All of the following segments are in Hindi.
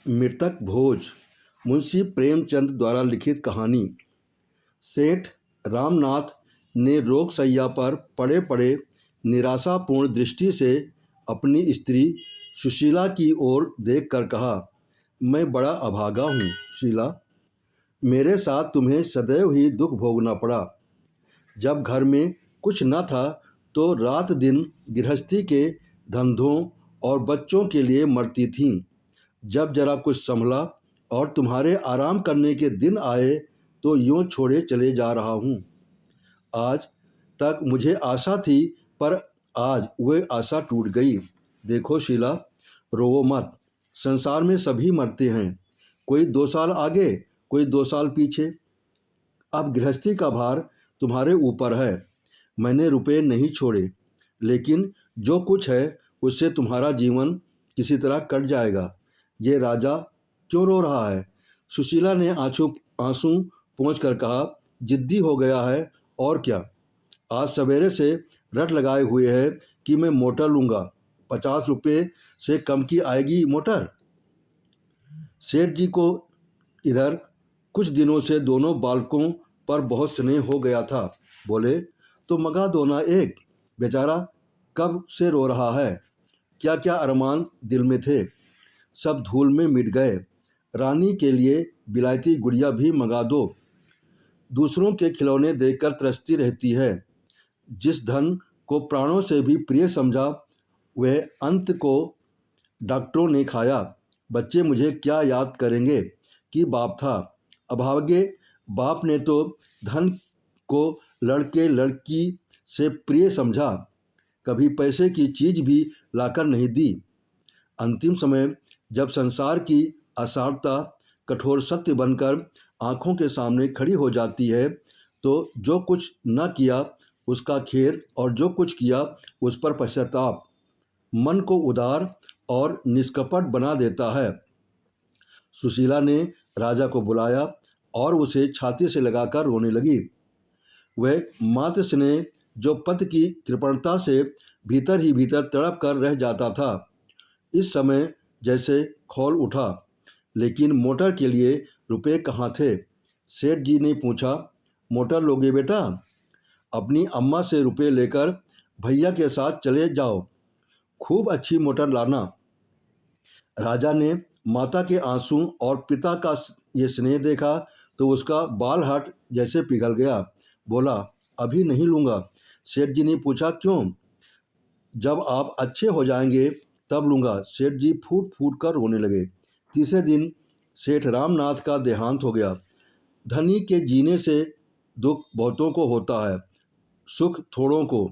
मृतक भोज मुंशी प्रेमचंद द्वारा लिखित कहानी। सेठ रामनाथ ने रोगशैया पर पड़े पड़े निराशापूर्ण दृष्टि से अपनी स्त्री सुशीला की ओर देखकर कहा, मैं बड़ा अभागा हूँ शीला। मेरे साथ तुम्हें सदैव ही दुख भोगना पड़ा। जब घर में कुछ न था तो रात दिन गृहस्थी के धंधों और बच्चों के लिए मरती थीं। जब जरा कुछ संभला और तुम्हारे आराम करने के दिन आए तो यूं छोड़े चले जा रहा हूँ। आज तक मुझे आशा थी पर आज वह आशा टूट गई। देखो शीला, रोवो मत। संसार में सभी मरते हैं, कोई 2 साल आगे, कोई 2 साल पीछे। अब गृहस्थी का भार तुम्हारे ऊपर है। मैंने रुपए नहीं छोड़े, लेकिन जो कुछ है उससे तुम्हारा जीवन किसी तरह कट जाएगा। ये राजा क्यों रो रहा है? सुशीला ने आंसू पोंछ कर कहा, जिद्दी हो गया है और क्या। आज सवेरे से रट लगाए हुए है कि मैं मोटर लूँगा। 50 रुपये से कम की आएगी मोटर? सेठ जी को इधर कुछ दिनों से दोनों बालकों पर बहुत स्नेह हो गया था। बोले, तो मंगा दो ना एक। बेचारा कब से रो रहा है। क्या क्या अरमान दिल में थे, सब धूल में मिट गए। रानी के लिए बिलायती गुड़िया भी मंगा दो। दूसरों के खिलौने देखकर तरसती रहती है। जिस धन को प्राणों से भी प्रिय समझा वह अंत को डॉक्टरों ने खाया। बच्चे मुझे क्या याद करेंगे कि बाप था। अभागे बाप ने तो धन को लड़के लड़की से प्रिय समझा, कभी पैसे की चीज भी लाकर नहीं दी। अंतिम समय जब संसार की असारता कठोर सत्य बनकर आंखों के सामने खड़ी हो जाती है तो जो कुछ न किया उसका खेद और जो कुछ किया उस पर पश्चाताप मन को उदार और निष्कपट बना देता है। सुशीला ने राजा को बुलाया और उसे छाती से लगाकर रोने लगी। वह मातृ स्नेह जो पति की कृपणता से भीतर ही भीतर तड़प कर रह जाता था, इस समय जैसे खौल उठा। लेकिन मोटर के लिए रुपए कहाँ थे? सेठ जी ने पूछा, मोटर लोगे बेटा? अपनी अम्मा से रुपए लेकर भैया के साथ चले जाओ, खूब अच्छी मोटर लाना। राजा ने माता के आंसू और पिता का ये स्नेह देखा तो उसका बाल हाथ जैसे पिघल गया। बोला, अभी नहीं लूँगा। सेठ जी ने पूछा, क्यों? जब आप अच्छे हो जाएंगे तब लूँगा। सेठ जी फूट फूट कर रोने लगे। तीसरे दिन सेठ रामनाथ का देहांत हो गया। धनी के जीने से दुख बहुतों को होता है, सुख थोड़ों को।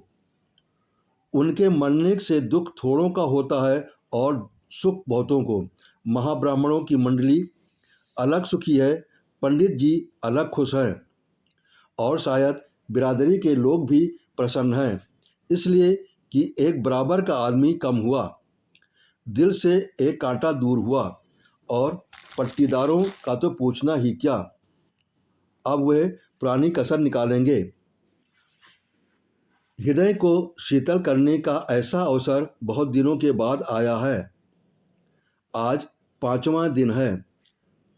उनके मरने से दुख थोड़ों का होता है और सुख बहुतों को। महाब्राह्मणों की मंडली अलग सुखी है, पंडित जी अलग खुश हैं और शायद बिरादरी के लोग भी प्रसन्न हैं, इसलिए कि एक बराबर का आदमी कम हुआ, दिल से एक कांटा दूर हुआ। और पट्टीदारों का तो पूछना ही क्या। अब वह पुरानी कसर निकालेंगे। हृदय को शीतल करने का ऐसा अवसर बहुत दिनों के बाद आया है। आज 5वां दिन है।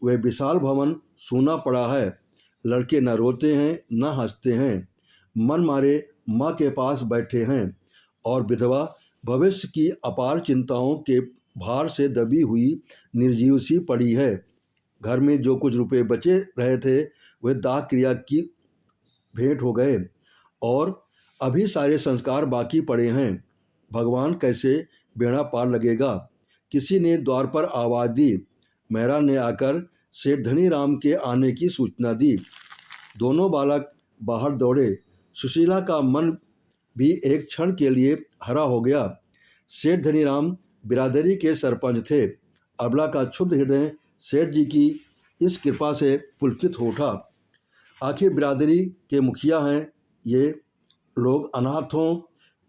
वह विशाल भवन सूना पड़ा है। लड़के न रोते हैं न हंसते हैं, मन मारे माँ के पास बैठे हैं और विधवा भविष्य की अपार चिंताओं के भार से दबी हुई निर्जीव सी पड़ी है। घर में जो कुछ रुपए बचे रहे थे वह दाह क्रिया की भेंट हो गए और अभी सारे संस्कार बाकी पड़े हैं। भगवान कैसे बेड़ा पार लगेगा। किसी ने द्वार पर आवाज़ दी। मेहरा ने आकर सेठ धनीराम के आने की सूचना दी। दोनों बालक बाहर दौड़े। सुशीला का मन भी एक क्षण के लिए हरा हो गया। सेठ धनीराम बिरादरी के सरपंच थे। अबला का क्षुब्ध हृदय सेठ जी की इस कृपा से पुलकित हो उठा। आखिर बिरादरी के मुखिया हैं ये लोग, अनाथों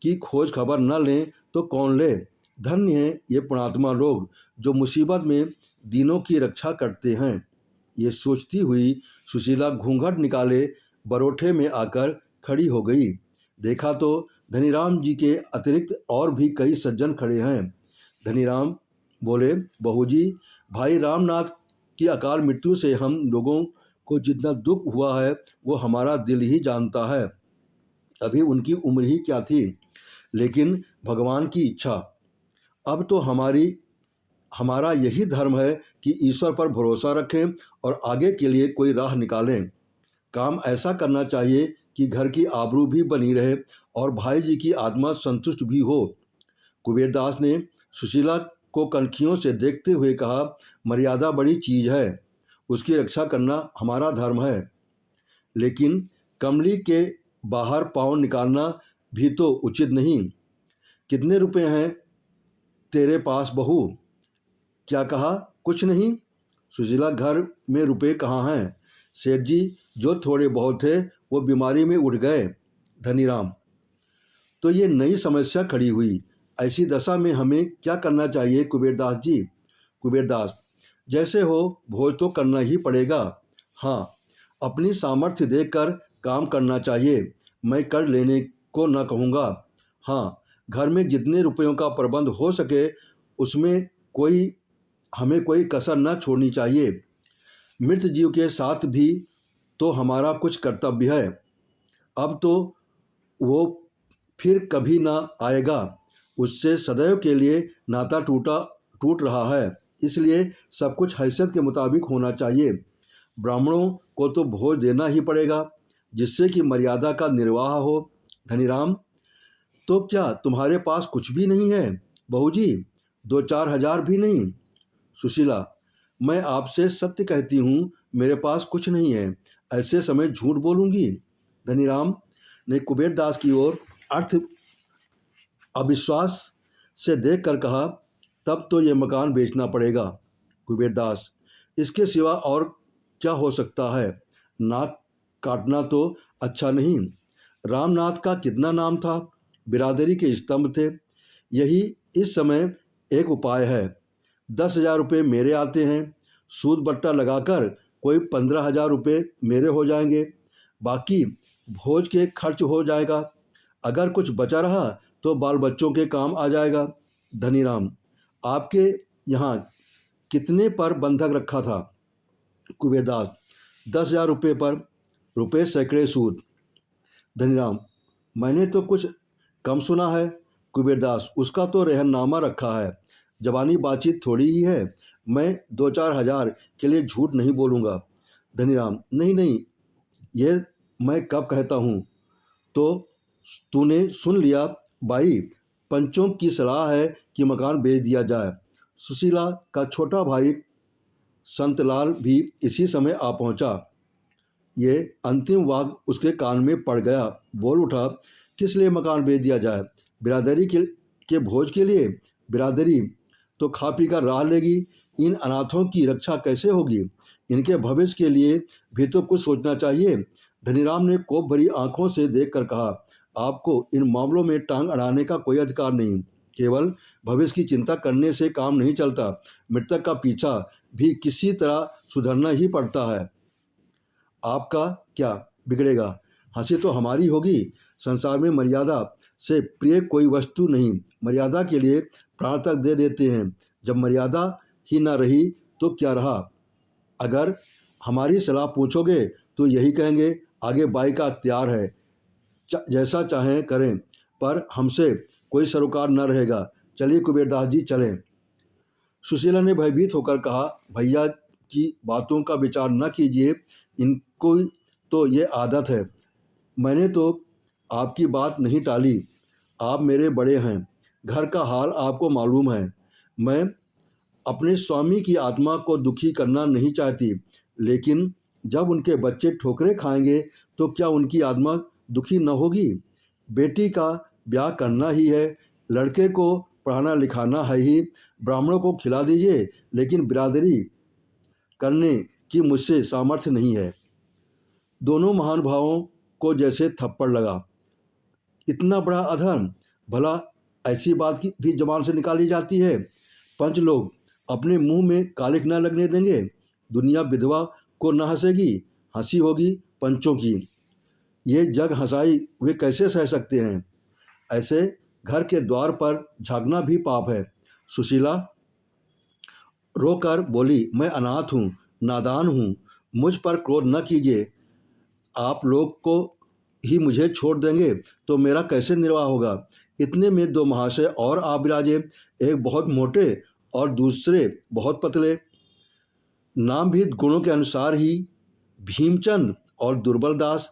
की खोज खबर न लें तो कौन ले। धन्य हैं ये पुणात्मा लोग जो मुसीबत में दीनों की रक्षा करते हैं। ये सोचती हुई सुशीला घूंघट निकाले बरोठे में आकर खड़ी हो गई। देखा तो धनीराम जी के अतिरिक्त और भी कई सज्जन खड़े हैं। धनीराम बोले, बहू जी, भाई रामनाथ की अकाल मृत्यु से हम लोगों को जितना दुख हुआ है वो हमारा दिल ही जानता है। अभी उनकी उम्र ही क्या थी, लेकिन भगवान की इच्छा। अब तो हमारा यही धर्म है कि ईश्वर पर भरोसा रखें और आगे के लिए कोई राह निकालें। काम ऐसा करना चाहिए कि घर की आबरू भी बनी रहे और भाई जी की आत्मा संतुष्ट भी हो। कुबेरदास ने सुशीला को कनखियों से देखते हुए कहा, मर्यादा बड़ी चीज है, उसकी रक्षा करना हमारा धर्म है, लेकिन कमली के बाहर पाँव निकालना भी तो उचित नहीं। कितने रुपए हैं तेरे पास बहू? क्या कहा? कुछ नहीं। सुशीला, घर में रुपए कहाँ हैं? सेठ जी, जो थोड़े बहुत थे वो बीमारी में उठ गए। धनीराम, तो ये नई समस्या खड़ी हुई। ऐसी दशा में हमें क्या करना चाहिए कुबेरदास जी? कुबेरदास, जैसे हो भोज तो करना ही पड़ेगा। हाँ, अपनी सामर्थ्य देखकर काम करना चाहिए। मैं कर लेने को न कहूँगा। हाँ, घर में जितने रुपयों का प्रबंध हो सके उसमें हमें कोई कसर न छोड़नी चाहिए। मृत जीव के साथ भी तो हमारा कुछ कर्तव्य है। अब तो वो फिर कभी ना आएगा, उससे सदैव के लिए नाता टूट रहा है, इसलिए सब कुछ हैसियत के मुताबिक होना चाहिए। ब्राह्मणों को तो भोज देना ही पड़ेगा, जिससे कि मर्यादा का निर्वाह हो। धनीराम, तो क्या तुम्हारे पास कुछ भी नहीं है बहू जी? 2-4 हजार भी नहीं? सुशीला, मैं आपसे सत्य कहती हूँ, मेरे पास कुछ नहीं है, ऐसे समय झूठ बोलूँगी? धनीराम ने कुबेरदास की ओर अर्थ अविश्वास से देखकर कहा, तब तो ये मकान बेचना पड़ेगा। कुबेरदास, इसके सिवा और क्या हो सकता है? नाक काटना तो अच्छा नहीं। रामनाथ का कितना नाम था, बिरादरी के स्तंभ थे। यही इस समय एक उपाय है। 10,000 रुपये मेरे आते हैं, सूद बट्टा लगाकर कोई 15,000 रुपये मेरे हो जाएंगे, बाकी भोज के खर्च हो जाएगा। अगर कुछ बचा रहा तो बाल बच्चों के काम आ जाएगा। धनीराम, आपके यहाँ कितने पर बंधक रखा था? कुबेरदास, 10,000 रुपये पर, रुपये सैकड़े सूद। धनीराम, मैंने तो कुछ कम सुना है। कुबेरदास, उसका तो रहननामा रखा है, जबानी बातचीत थोड़ी ही है। मैं 2-4 हजार के लिए झूठ नहीं बोलूँगा। धनीराम, नहीं नहीं, ये मैं कब कहता हूँ। तो तूने सुन लिया बाई, पंचों की सलाह है कि मकान बेच दिया जाए। सुशीला का छोटा भाई संतलाल भी इसी समय आ पहुंचा। ये अंतिम वाक उसके कान में पड़ गया। बोल उठा, किस लिए मकान बेच दिया जाए? बिरादरी के भोज के लिए? बिरादरी तो खा पी कर राह लेगी, इन अनाथों की रक्षा कैसे होगी? इनके भविष्य के लिए भी तो कुछ सोचना चाहिए। धनीराम ने कोप भरी आंखों से देखकर कहा, आपको इन मामलों में टांग अड़ाने का कोई अधिकार नहीं। केवल भविष्य की चिंता करने से काम नहीं चलता, मृतक का पीछा भी किसी तरह सुधरना ही पड़ता है। आपका क्या बिगड़ेगा? हंसी तो हमारी होगी। संसार में मर्यादा से प्रिय कोई वस्तु नहीं। मर्यादा के लिए प्राण तक दे देते हैं। जब मर्यादा ही ना रही तो क्या रहा? अगर हमारी सलाह पूछोगे तो यही कहेंगे, आगे बाई का अख्तियार है, जैसा चाहें करें, पर हमसे कोई सरोकार न रहेगा। चलिए कुबेरदास जी, चलें। सुशीला ने भयभीत होकर कहा, भैया की बातों का विचार न कीजिए, इनको तो ये आदत है। मैंने तो आपकी बात नहीं टाली, आप मेरे बड़े हैं, घर का हाल आपको मालूम है। मैं अपने स्वामी की आत्मा को दुखी करना नहीं चाहती, लेकिन जब उनके बच्चे ठोकरें खाएंगे तो क्या उनकी आत्मा दुखी न होगी? बेटी का ब्याह करना ही है, लड़के को पढ़ाना लिखाना है ही, ब्राह्मणों को खिला दीजिए, लेकिन बिरादरी करने की मुझसे सामर्थ्य नहीं है। दोनों महानुभावों को जैसे थप्पड़ लगा। इतना बड़ा अधर्म, भला ऐसी बात की भी जबान से निकाली जाती है? पंच लोग अपने मुंह में कालिक न लगने देंगे। दुनिया विधवा को न हंसेगी, हंसी होगी पंचों की। ये जग हंसाई वे कैसे सह सकते हैं? ऐसे घर के द्वार पर झांकना भी पाप है। सुशीला, रोकर बोली, मैं अनाथ हूँ, नादान हूँ, मुझ पर क्रोध न कीजिए। आप लोग को ही मुझे छोड़ देंगे तो मेरा कैसे निर्वाह होगा। इतने में दो महाशय और आ विराजे, एक बहुत मोटे और दूसरे बहुत पतले। नाम भी गुणों के अनुसार ही भीमचंद और दुर्बलदास।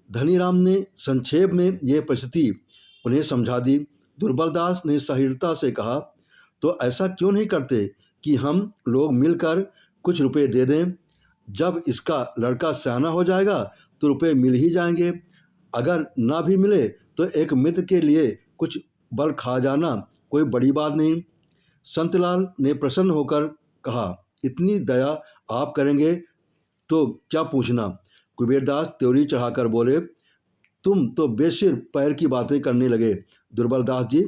धनीराम ने संक्षेप में ये परिस्थिति उन्हें समझा दी। दुर्बलदास ने सहिष्णुता से कहा, तो ऐसा क्यों नहीं करते कि हम लोग मिलकर कुछ रुपए दे दें। जब इसका लड़का सयाना हो जाएगा तो रुपए मिल ही जाएंगे। अगर ना भी मिले तो एक मित्र के लिए कुछ बल खा जाना कोई बड़ी बात नहीं। संतलाल ने प्रसन्न होकर कहा, इतनी दया आप करेंगे तो क्या पूछना। कुबेरदास त्योरी चढ़ाकर बोले, तुम तो बेसिर पैर की बातें करने लगे। दुर्बलदास जी,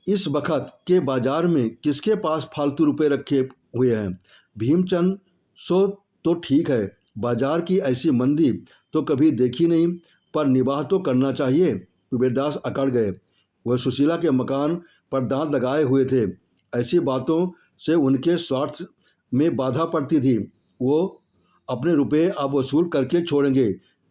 इस वक्त के बाजार में किसके पास फालतू रुपए रखे हुए हैं। भीमचंद सो तो ठीक है, बाजार की ऐसी मंदी तो कभी देखी नहीं, पर निवाह तो करना चाहिए। कुबेरदास अकड़ गए। वह सुशीला के मकान पर दांत लगाए हुए थे। ऐसी बातों से उनके स्वार्थ में बाधा पड़ती थी। वो अपने रुपए अब वसूल करके छोड़ेंगे।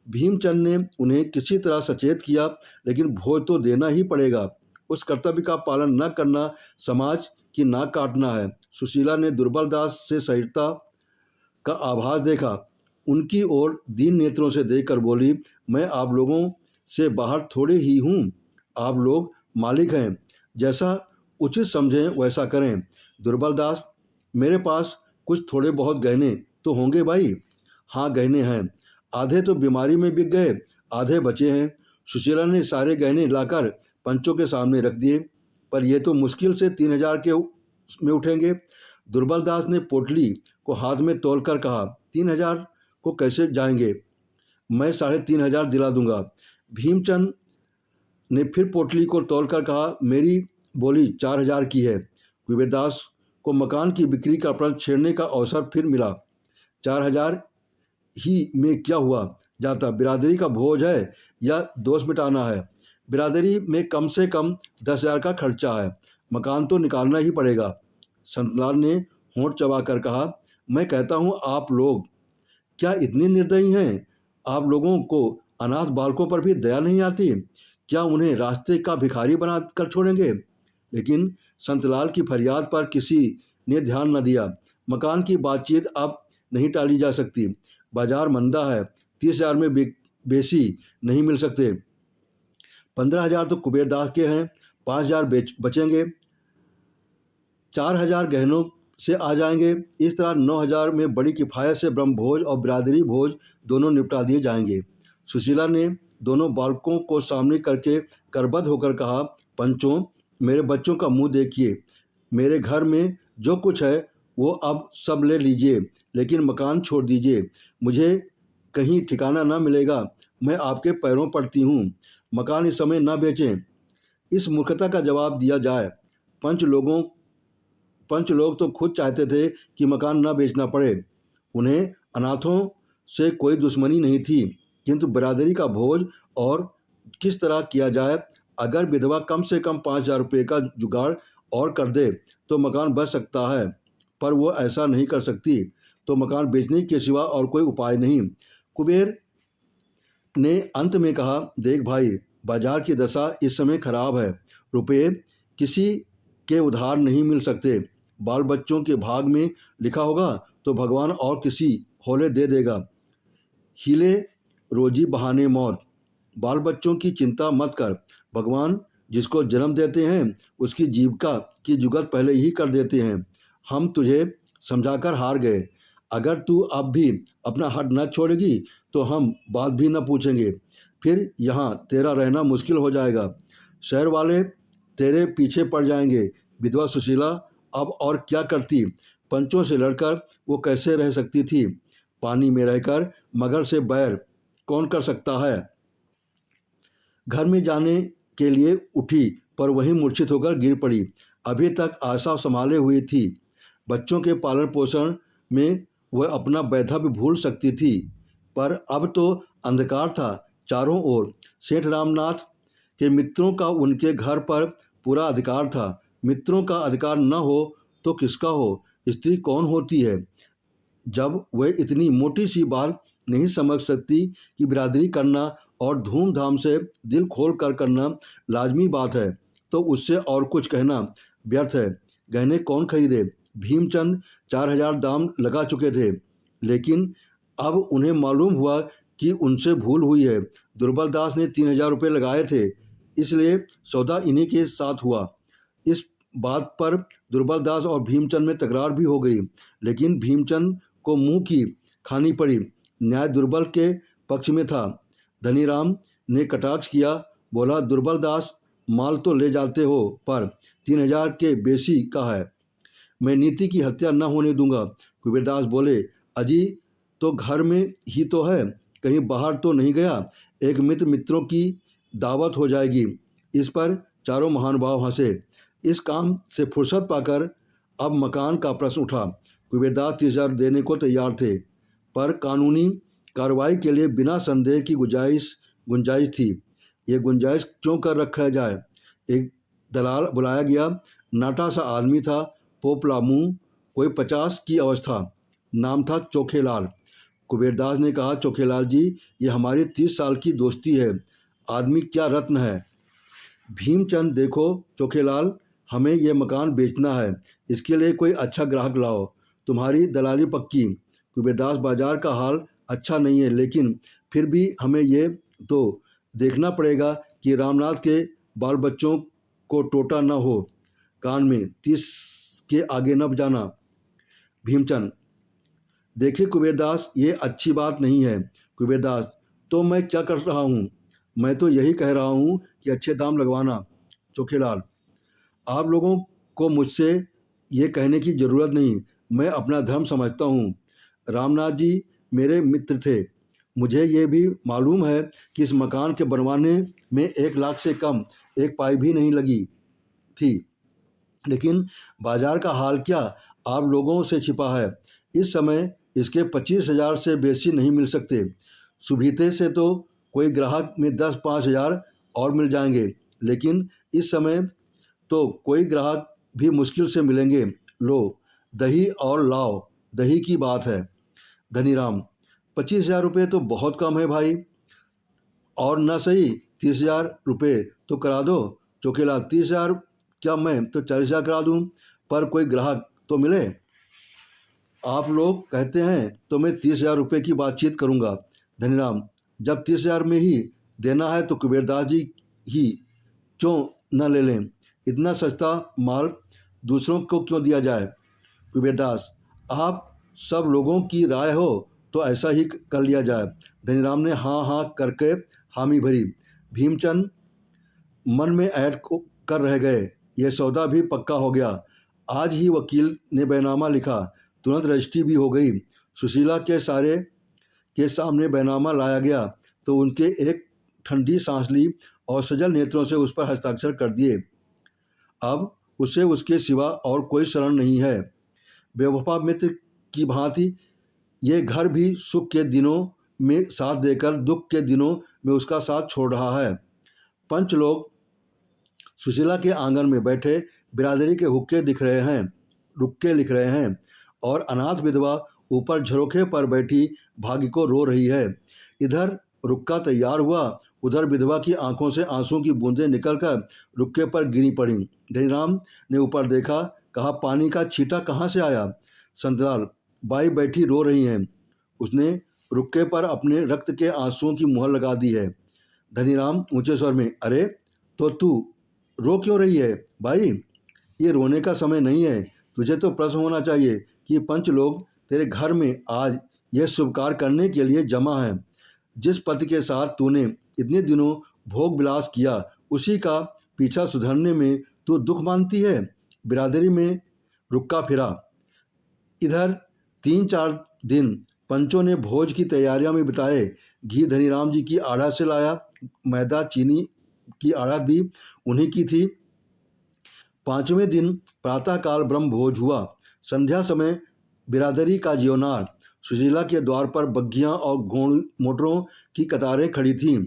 भीमचंद ने उन्हें किसी तरह सचेत किया, लेकिन भोज तो देना ही पड़ेगा। उस कर्तव्य का पालन न करना समाज की नाक काटना है। सुशीला ने दुर्बलदास से सहिष्णुता का आभास देखा। उनकी ओर दीन नेत्रों से देखकर बोली, मैं आप लोगों से बाहर थोड़े ही हूँ, आप लोग मालिक हैं, जैसा उचित समझें वैसा करें। दुर्बलदास, मेरे पास कुछ थोड़े बहुत गहने तो होंगे भाई। हाँ, गहने हैं, आधे तो बीमारी में बिक गए, आधे बचे हैं। सुशीला ने सारे गहने लाकर पंचों के सामने रख दिए। पर ये तो मुश्किल से 3,000 के में उठेंगे। दुर्बलदास ने पोटली को हाथ में तोलकर कहा, 3,000 को कैसे जाएंगे, मैं 3,500 दिला दूंगा। भीमचंद ने फिर पोटली को तोलकर कहा, मेरी बोली 4,000 की है। कुबेरदास को मकान की बिक्री का प्रण छेड़ने का अवसर फिर मिला। 4,000 ही में क्या हुआ जाता, बिरादरी का भोज है या दोष मिटाना है। बिरादरी में कम से कम 10,000 का खर्चा है, मकान तो निकालना ही पड़ेगा। संतलाल ने होंठ चबाकर कहा, मैं कहता हूँ आप लोग क्या इतने निर्दयी हैं। आप लोगों को अनाथ बालकों पर भी दया नहीं आती। क्या उन्हें रास्ते का भिखारी बना कर छोड़ेंगे। लेकिन संतलाल की फरियाद पर किसी ने ध्यान न दिया। मकान की बातचीत अब नहीं टाली जा सकती। बाजार मंदा है, 30,000 में बेसी नहीं मिल सकते। 15,000 तो कुबेरदास के हैं, 5,000 बचेंगे, 4,000 गहनों से आ जाएंगे। इस तरह 9,000 में बड़ी किफ़ायत से ब्रह्मभोज और बिरादरी भोज दोनों निपटा दिए जाएंगे। सुशीला ने दोनों बालकों को सामने करके करबद्ध होकर कहा, पंचों, मेरे बच्चों का मुंह देखिए। मेरे घर में जो कुछ है वो अब सब ले लीजिए, लेकिन मकान छोड़ दीजिए। मुझे कहीं ठिकाना ना मिलेगा। मैं आपके पैरों पड़ती हूँ, मकान इस समय ना बेचें। इस मूर्खता का जवाब दिया जाए। पंच लोग तो खुद चाहते थे कि मकान न बेचना पड़े। उन्हें अनाथों से कोई दुश्मनी नहीं थी, किंतु बिरादरी का भोज और किस तरह किया जाए। अगर विधवा कम से कम 5,000 रुपये का जुगाड़ और कर दे तो मकान बच सकता है, पर वो ऐसा नहीं कर सकती, तो मकान बेचने के सिवा और कोई उपाय नहीं। कुबेर ने अंत में कहा, देख भाई, बाजार की दशा इस समय खराब है। रुपये किसी के उधार नहीं मिल सकते। बाल बच्चों के भाग में लिखा होगा तो भगवान और किसी होले दे देगा। हीले रोजी बहाने मौत। बाल बच्चों की चिंता मत कर, भगवान जिसको जन्म देते हैं उसकी जीविका की जुगत पहले ही कर देते हैं। हम तुझे समझाकर हार गए। अगर तू अब भी अपना हट न छोड़ेगी तो हम बात भी न पूछेंगे। फिर यहाँ तेरा रहना मुश्किल हो जाएगा। शहर वाले तेरे पीछे पड़ जाएंगे। विधवा सुशीला अब और क्या करती। पंचों से लड़कर वो कैसे रह सकती थी। पानी में रहकर मगर से बैर कौन कर सकता है। घर में जाने के लिए उठी पर वहीं मूर्छित होकर गिर पड़ी। अभी तक आशा संभाले हुई थी। बच्चों के पालन पोषण में वह अपना वैधव्य भूल सकती थी, पर अब तो अंधकार था चारों ओर। सेठ रामनाथ के मित्रों का उनके घर पर पूरा अधिकार था। मित्रों का अधिकार न हो तो किसका हो, स्त्री कौन होती है जब वह इतनी मोटी सी बात नहीं समझ सकती कि बिरादरी करना और धूमधाम से दिल खोल कर करना लाजमी बात है, तो उससे और कुछ कहना व्यर्थ है। गहने कौन खरीदे? भीमचंद 4,000 दाम लगा चुके थे, लेकिन अब उन्हें मालूम हुआ कि उनसे भूल हुई है। दुर्बल दास ने 3,000 रुपये लगाए थे, इसलिए सौदा इन्हीं के साथ हुआ। इस बात पर दुर्बल दास और भीमचंद में तकरार भी हो गई, लेकिन भीमचंद को मुंह की खानी पड़ी। न्याय दुर्बल के पक्ष में था। धनीराम ने कटाक्ष किया, बोला, दुर्बल दास, माल तो ले जाते हो, पर 3,000 के बेशी का है। मैं नीति की हत्या न होने दूंगा। कुबेरदास बोले, अजी तो घर में ही तो है, कहीं बाहर तो नहीं गया। एक मित्रों की दावत हो जाएगी। इस पर चारों महानुभाव हंसे। इस काम से फुर्सत पाकर अब मकान का प्रश्न उठा। कुबेरदास 30,000 देने को तैयार थे, पर कानूनी कार्रवाई के लिए बिना संदेह की गुंजाइश थी। ये गुंजाइश क्यों कर रखा जाए? एक दलाल बुलाया गया। नाटा सा आदमी था, पोपला मुंह, कोई 50 की अवस्था। नाम था चोखेलाल। कुबेरदास ने कहा, चोखेलाल जी, ये हमारी 30 साल की दोस्ती है। आदमी क्या रत्न है। भीमचंद, देखो चोखेलाल, हमें यह मकान बेचना है, इसके लिए कोई अच्छा ग्राहक लाओ, तुम्हारी दलाली पक्की। कुबेरदास, बाजार का हाल अच्छा नहीं है, लेकिन फिर भी हमें ये तो देखना पड़ेगा कि रामनाथ के बाल बच्चों को टोटा न हो। कान में 30 के आगे न जाना। भीमचंद, देखिए कुबेरदास, ये अच्छी बात नहीं है। कुबेरदास, तो मैं क्या कर रहा हूँ? मैं तो यही कह रहा हूँ कि अच्छे दाम लगवाना। चोखेलाल, आप लोगों को मुझसे ये कहने की ज़रूरत नहीं, मैं अपना धर्म समझता हूँ। रामनाथ जी मेरे मित्र थे, मुझे ये भी मालूम है कि इस मकान के बनवाने में 1 लाख से कम एक पाई भी नहीं लगी थी, लेकिन बाजार का हाल क्या आप लोगों से छिपा है। इस समय इसके 25,000 से बेशी नहीं मिल सकते। सुबीते से तो कोई ग्राहक में 10-5,000 और मिल जाएंगे, लेकिन इस समय तो कोई ग्राहक भी मुश्किल से मिलेंगे। लो दही और लाओ, दही की बात है। धनीराम, 25,000 रुपये तो बहुत कम है भाई, और न सही 30,000 रुपये तो करा दो। चोखेलाल, 30,000 क्या, मैं तो 40,000 करा दूँ, पर कोई ग्राहक तो मिले। आप लोग कहते हैं तो मैं 30,000 रुपये की बातचीत करूँगा। धनीराम, जब 30,000 में ही देना है तो कुबेरदास जी ही क्यों न ले लें। इतना सस्ता माल दूसरों को क्यों दिया जाए। कुबेरदास, आप सब लोगों की राय हो तो ऐसा ही कर लिया जाए। धनीराम ने हाँ हाँ करके हामी भरी। भीमचंद मन में ऐड कर रह गए। यह सौदा भी पक्का हो गया। आज ही वकील ने बैनामा लिखा, तुरंत रजिस्ट्री भी हो गई। सुशीला के सामने बैनामा लाया गया तो उनके एक ठंडी सांस ली और सजल नेत्रों से उस पर हस्ताक्षर कर दिए। अब उसे उसके सिवा और कोई शरण नहीं है। बेवफा मित्र की भांति ये घर भी सुख के दिनों में साथ देकर दुख के दिनों में उसका साथ छोड़ रहा है। पंच लोग सुशीला के आंगन में बैठे बिरादरी के रुक्के लिख रहे हैं और अनाथ विधवा ऊपर झरोखे पर बैठी भाग्य को रो रही है। इधर रुक्का तैयार हुआ, उधर विधवा की आंखों से आंसू की बूंदें निकलकर रुक्के पर गिरी पड़ी। धनीराम ने ऊपर देखा, कहा, पानी का छींटा कहाँ से आया। संतलाल, बाई बैठी रो रही हैं, उसने रुक्के पर अपने रक्त के आंसुओं की मुहर लगा दी है। धनीराम ऊंचे स्वर में, अरे तो तू रो क्यों रही है भाई, ये रोने का समय नहीं है। तुझे तो प्रश्न होना चाहिए कि पंच लोग तेरे घर में आज यह शुभ कार्य करने के लिए जमा हैं। जिस पति के साथ तूने इतने दिनों भोग विलास किया, उसी का पीछा सुधरने में तू दुख मानती है। बिरादरी में रुक्का फिरा। इधर 3-4 दिन पंचों ने भोज की तैयारियों में बिताए। घी धनीराम जी की आड़ा से लाया, मैदा चीनी की आड़ा भी उन्हीं की थी। 5वें दिन प्रातःकाल ब्रह्म भोज हुआ। संध्या समय बिरादरी का जीवनार। सुशीला के द्वार पर बग्घियाँ और मोटरों की कतारें खड़ी थीं।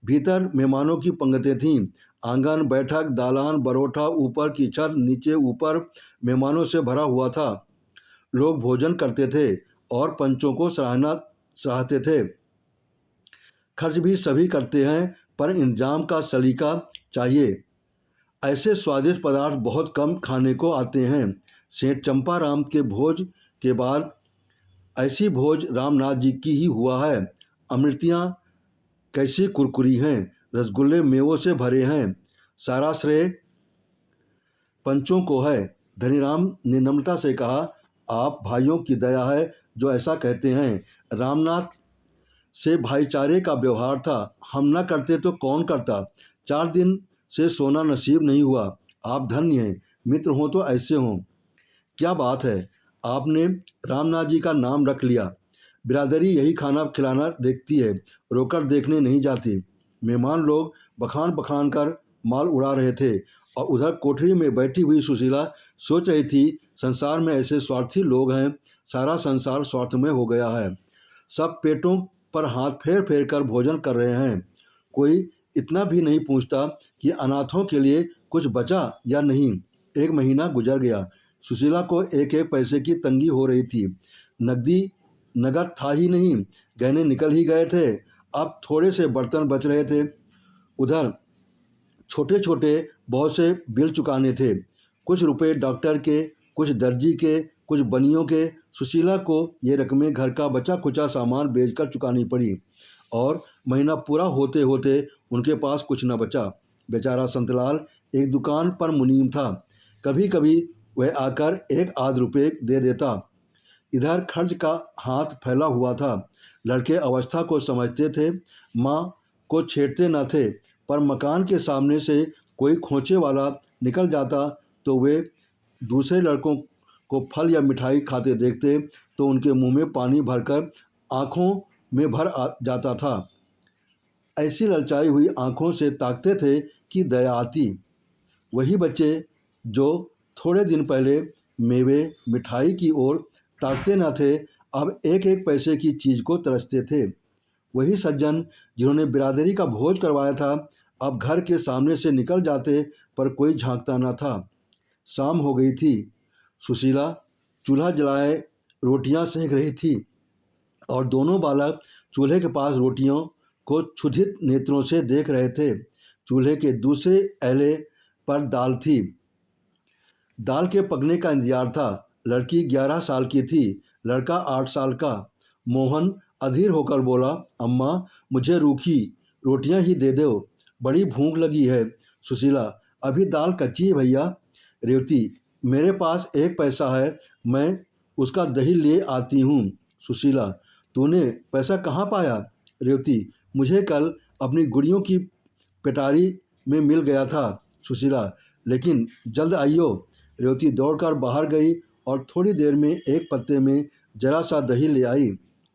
भीतर मेहमानों की पंगतें थीं। आंगन, बैठक, दालान, बरोठा, ऊपर की छत, नीचे ऊपर मेहमानों से भरा हुआ था। लोग भोजन करते थे और पंचों को सराहते थे। खर्च भी सभी करते हैं, पर इंतजाम का सलीका चाहिए। ऐसे स्वादिष्ट पदार्थ बहुत कम खाने को आते हैं। सेठ चंपाराम के भोज के बाद ऐसी भोज रामनाथ जी की ही हुआ है। अमृतियाँ कैसी कुरकुरी हैं, रसगुल्ले मेवों से भरे हैं। सारा श्रेय पंचों को है। धनीराम ने नम्रता से कहा, आप भाइयों की दया है जो ऐसा कहते हैं। रामनाथ से भाईचारे का व्यवहार था, हम न करते तो कौन करता। 4 दिन से सोना नसीब नहीं हुआ। आप धन्य हैं, मित्र हों तो ऐसे हों। क्या बात है, आपने रामनाथ जी का नाम रख लिया। बिरादरी यही खाना खिलाना देखती है, रोकर देखने नहीं जाती। मेहमान लोग बखान बखान कर माल उड़ा रहे थे और उधर कोठरी में बैठी हुई सुशीला सोच रही थी, संसार में ऐसे स्वार्थी लोग हैं, सारा संसार स्वार्थ में हो गया है। सब पेटों पर हाथ फेर फेर कर भोजन कर रहे हैं। कोई इतना भी नहीं पूछता कि अनाथों के लिए कुछ बचा या नहीं। 1 महीना गुजर गया। सुशीला को एक एक पैसे की तंगी हो रही थी। नगद था ही नहीं, गहने निकल ही गए थे। अब थोड़े से बर्तन बच रहे थे। उधर छोटे छोटे बहुत से बिल चुकाने थे। कुछ रुपए डॉक्टर के, कुछ दर्जी के, कुछ बनियों के। सुशीला को ये रकमें घर का बचा खुचा सामान बेचकर चुकानी पड़ी और महीना पूरा होते होते उनके पास कुछ न बचा। बेचारा संतलाल एक दुकान पर मुनीम था। कभी कभी वह आकर 1 आध रुपये दे देता। इधर खर्च का हाथ फैला हुआ था। लड़के अवस्था को समझते थे, माँ को छेड़ते न थे, पर मकान के सामने से कोई खोंचे वाला निकल जाता तो वे दूसरे लड़कों को फल या मिठाई खाते देखते तो उनके मुंह में पानी भरकर आँखों में भर जाता था। ऐसी ललचाई हुई आँखों से ताकते थे कि दया आती। वही बच्चे जो थोड़े दिन पहले मेवे मिठाई की ओर ताकते न थे, अब एक एक पैसे की चीज़ को तरसते थे। वही सज्जन जिन्होंने बिरादरी का भोज करवाया था, अब घर के सामने से निकल जाते पर कोई झांकता न था। शाम हो गई थी। सुशीला चूल्हा जलाए रोटियां सेंक रही थी और दोनों बालक चूल्हे के पास रोटियों को क्षुधित नेत्रों से देख रहे थे। चूल्हे के दूसरे एले पर दाल थी। दाल के पकने का इंतजार था। लड़की 11 साल की थी, लड़का 8 साल का। मोहन अधीर होकर बोला, अम्मा मुझे रूखी रोटियां ही दे दो, बड़ी भूख लगी है। सुशीला, अभी दाल कच्ची है भैया। रेवती, मेरे पास 1 पैसा है, मैं उसका दही ले आती हूँ। सुशीला, तूने पैसा कहाँ पाया? रेवती, मुझे कल अपनी गुड़ियों की पेटारी में मिल गया था। सुशीला, लेकिन जल्द आइयो। रेवती दौड़कर बाहर गई और थोड़ी देर में एक पत्ते में जरा सा दही ले आई।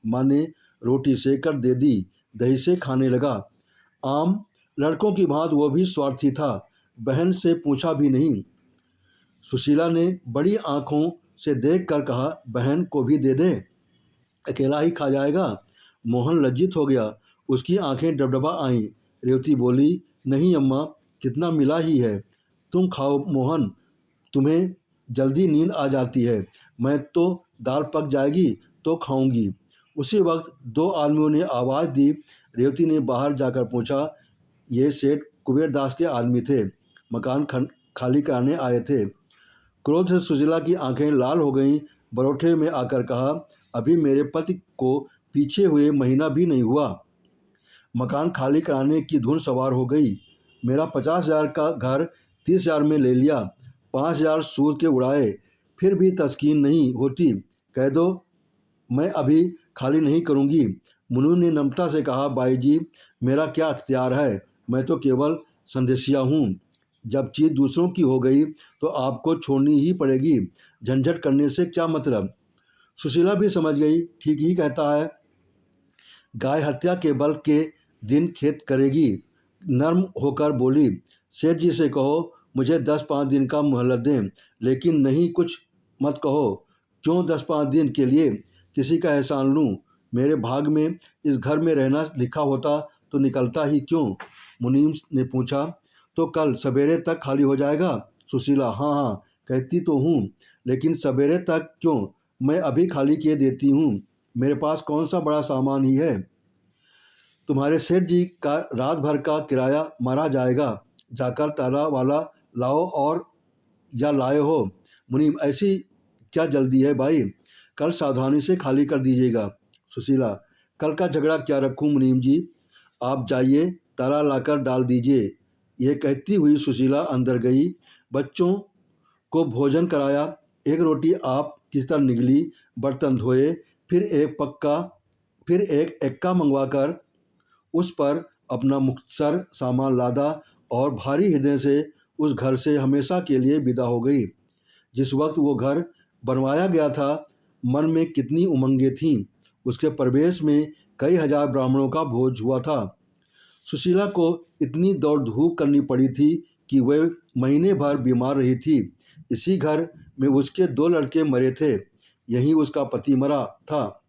माँ ने रोटी सेक कर दे दी, दही से खाने लगा। आम लड़कों की भांति वो भी स्वार्थी था, बहन से पूछा भी नहीं। सुशीला ने बड़ी आंखों से देखकर कहा, बहन को भी दे दे, अकेला ही खा जाएगा। मोहन लज्जित हो गया, उसकी आंखें डबडबा आईं। रेवती बोली, नहीं अम्मा, कितना मिला ही है, तुम खाओ मोहन, तुम्हें जल्दी नींद आ जाती है, मैं तो दाल पक जाएगी तो खाऊंगी। उसी वक्त 2 आदमियों ने आवाज़ दी। रेवती ने बाहर जाकर पूछा, ये सेठ कुबेरदास के आदमी थे, मकान खाली कराने आए थे। क्रोध से सुशीला की आंखें लाल हो गईं। बरोठे में आकर कहा, अभी मेरे पति को पीछे हुए महीना भी नहीं हुआ, मकान खाली कराने की धुन सवार हो गई। मेरा 50,000 का घर 30,000 में ले लिया, 5,000 सूद के उड़ाए, फिर भी तस्कीन नहीं होती। कह दो मैं अभी खाली नहीं करूँगी। मुन्नू ने नम्रता से कहा, बाई जी मेरा क्या अख्तियार है, मैं तो केवल संदेशिया हूँ। जब चीज़ दूसरों की हो गई तो आपको छोड़नी ही पड़ेगी, झंझट करने से क्या मतलब। सुशीला भी समझ गई, ठीक ही कहता है। गाय हत्या के बल के दिन खेत करेगी। नर्म होकर बोली, सेठ जी से कहो मुझे 10-5 दिन का मोहलत दें, लेकिन नहीं कुछ मत कहो। क्यों 10-5 दिन के लिए किसी का एहसान लूँ? मेरे भाग में इस घर में रहना लिखा होता तो निकलता ही क्यों? मुनीम ने पूछा, तो कल सवेरे तक खाली हो जाएगा? सुशीला, हाँ हाँ कहती तो हूँ, लेकिन सवेरे तक क्यों, मैं अभी खाली किए देती हूँ। मेरे पास कौन सा बड़ा सामान ही है। तुम्हारे सेठ जी का रात भर का किराया मारा जाएगा। जाकर ताला वाला लाओ, और या लाए हो? मुनीम, ऐसी क्या जल्दी है भाई, कल सावधानी से खाली कर दीजिएगा। सुशीला, कल का झगड़ा क्या रखूं मुनीम जी, आप जाइए ताला लाकर डाल दीजिए। यह कहती हुई सुशीला अंदर गई, बच्चों को भोजन कराया, एक रोटी आप किस तरह निगली, बर्तन धोए, फिर एक एक्का मंगवाकर उस पर अपना मुख्तसर सामान लादा और भारी हृदय से उस घर से हमेशा के लिए विदा हो गई। जिस वक्त वो घर बनवाया गया था, मन में कितनी उमंगें थीं। उसके प्रवेश में कई हजार ब्राह्मणों का भोज हुआ था। सुशीला को इतनी दौड़ धूप करनी पड़ी थी कि वह महीने भर बीमार रही थी। इसी घर में उसके 2 लड़के मरे थे, यहीं उसका पति मरा था।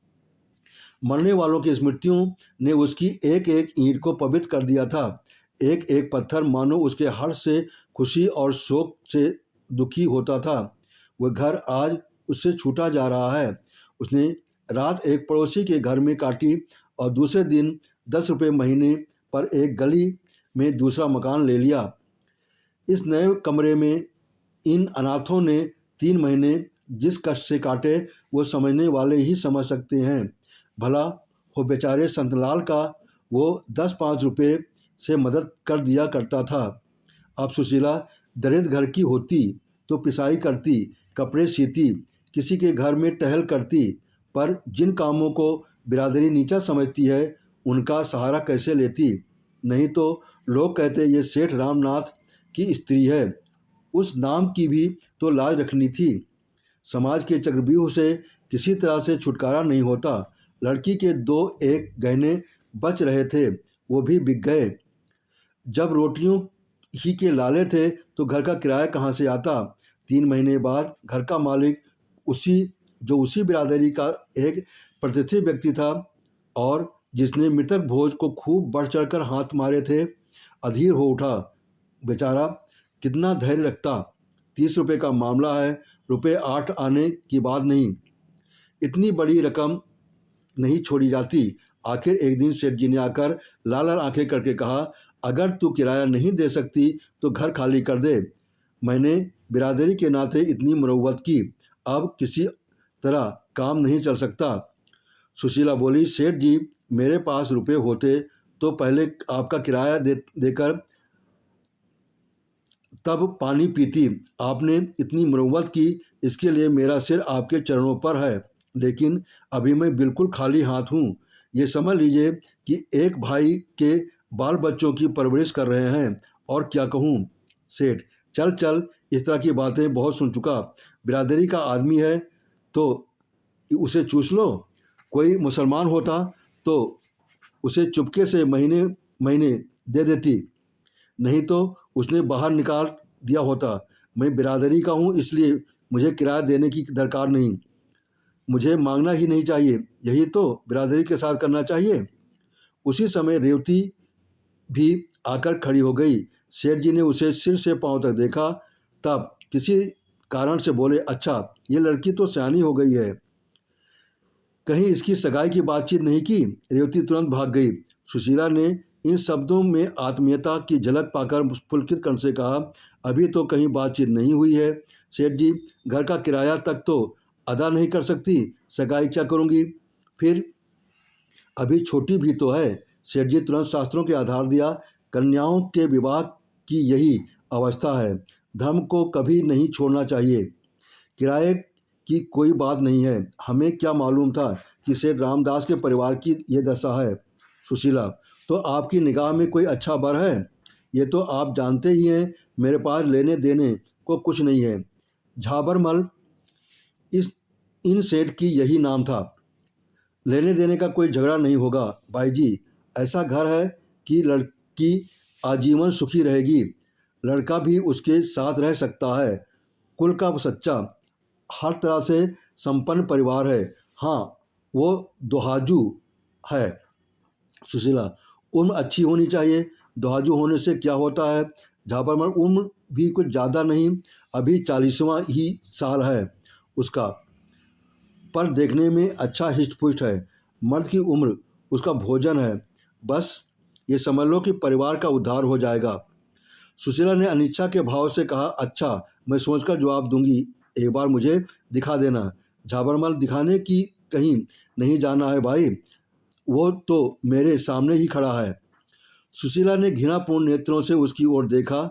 मरने वालों की स्मृतियों ने उसकी एक एक ईंट को पवित्र कर दिया था। एक एक पत्थर मानो उसके हर्ष से, खुशी और शोक से दुखी होता था। वह घर आज उससे छूटा जा रहा है। उसने रात एक पड़ोसी के घर में काटी और दूसरे दिन 10 रुपये महीने पर एक गली में दूसरा मकान ले लिया। इस नए कमरे में इन अनाथों ने 3 महीने जिस कष्ट से काटे, वो समझने वाले ही समझ सकते हैं। भला हो बेचारे संतलाल का, वो 10-5 रुपये से मदद कर दिया करता था। अब सुशीला दरिद्र घर की होती तो पिसाई करती, कपड़े सीती, किसी के घर में टहल करती, पर जिन कामों को बिरादरी नीचा समझती है उनका सहारा कैसे लेती। नहीं तो लोग कहते ये सेठ रामनाथ की स्त्री है, उस नाम की भी तो लाज रखनी थी। समाज के चक्रव्यूह से किसी तरह से छुटकारा नहीं होता। लड़की के 2-1 गहने बच रहे थे, वो भी बिक गए। जब रोटियों ही के लाले थे तो घर का किराया कहाँ से आता। 3 महीने बाद घर का मालिक उसी बिरादरी का एक प्रतिष्ठित व्यक्ति था और जिसने मृतक भोज को खूब बढ़ चढ़कर हाथ मारे थे, अधीर हो उठा। बेचारा कितना धैर्य रखता। 30 रुपये का मामला है, रुपये 8 आने की बात नहीं। इतनी बड़ी रकम नहीं छोड़ी जाती। आखिर एक दिन सेठ जी ने आकर लाल लाल आंखें करके कहा, अगर तू किराया नहीं दे सकती तो घर खाली कर दे। मैंने बिरादरी के नाते इतनी मुरव्वत की, अब किसी तरह काम नहीं चल सकता। सुशीला बोली, सेठ जी, मेरे पास रुपए होते तो पहले आपका किराया देकर तब पानी पीती। आपने इतनी मुरव्वत की, इसके लिए मेरा सिर आपके चरणों पर है, लेकिन अभी मैं बिल्कुल खाली हाथ हूँ। ये समझ लीजिए कि एक भाई के बाल बच्चों की परवरिश कर रहे हैं, और क्या कहूँ। सेठ, चल चल, इस तरह की बातें बहुत सुन चुका। बिरादरी का आदमी है तो उसे चूस लो। कोई मुसलमान होता तो उसे चुपके से महीने महीने दे देती, नहीं तो उसने बाहर निकाल दिया होता। मैं बिरादरी का हूँ, इसलिए मुझे किराया देने की दरकार नहीं, मुझे मांगना ही नहीं चाहिए, यही तो बिरादरी के साथ करना चाहिए। उसी समय रेवती भी आकर खड़ी हो गई। सेठ जी ने उसे सिर से पांव तक देखा, तब किसी कारण से बोले, अच्छा ये लड़की तो सयानी हो गई है, कहीं इसकी सगाई की बातचीत नहीं की। रेवती तुरंत भाग गई। सुशीला ने इन शब्दों में आत्मीयता की झलक पाकर पुलकित कंठ से कहा, अभी तो कहीं बातचीत नहीं हुई है। सेठ जी, घर का किराया तक तो अदा नहीं कर सकती, सगाई क्या करूंगी फिर, अभी छोटी भी तो है। सेठ जी तुरंत शास्त्रों के आधार दिया, कन्याओं के विवाह की यही अवस्था है, धर्म को कभी नहीं छोड़ना चाहिए। किराए की कोई बात नहीं है, हमें क्या मालूम था कि सेठ रामदास के परिवार की ये दशा है। सुशीला, तो आपकी निगाह में कोई अच्छा वर है? ये तो आप जानते ही हैं, मेरे पास लेने देने को कुछ नहीं है। झाबरमल इस इन सेठ की यही नाम था। लेने देने का कोई झगड़ा नहीं होगा भाई जी। ऐसा घर है कि लड़की आजीवन सुखी रहेगी, लड़का भी उसके साथ रह सकता है। कुल का सच्चा, हर तरह से संपन्न परिवार है। हाँ, वो दोहाजू है। सुशीला, उम्र अच्छी होनी चाहिए, दोहाजू होने से क्या होता है, झाबरमल उम्र भी कुछ ज़्यादा नहीं, अभी 40वां ही साल है उसका, पर देखने में अच्छा हिष्ट-पुष्ट है। मर्द की उम्र उसका भोजन है। बस ये समझ लो कि परिवार का उद्धार हो जाएगा। सुशीला ने अनिच्छा के भाव से कहा, अच्छा, मैं सोचकर जवाब दूंगी, एक बार मुझे दिखा देना। झाबरमल, दिखाने की कहीं नहीं जाना है भाई, वो तो मेरे सामने ही खड़ा है। सुशीला ने घृणापूर्ण नेत्रों से उसकी ओर देखा।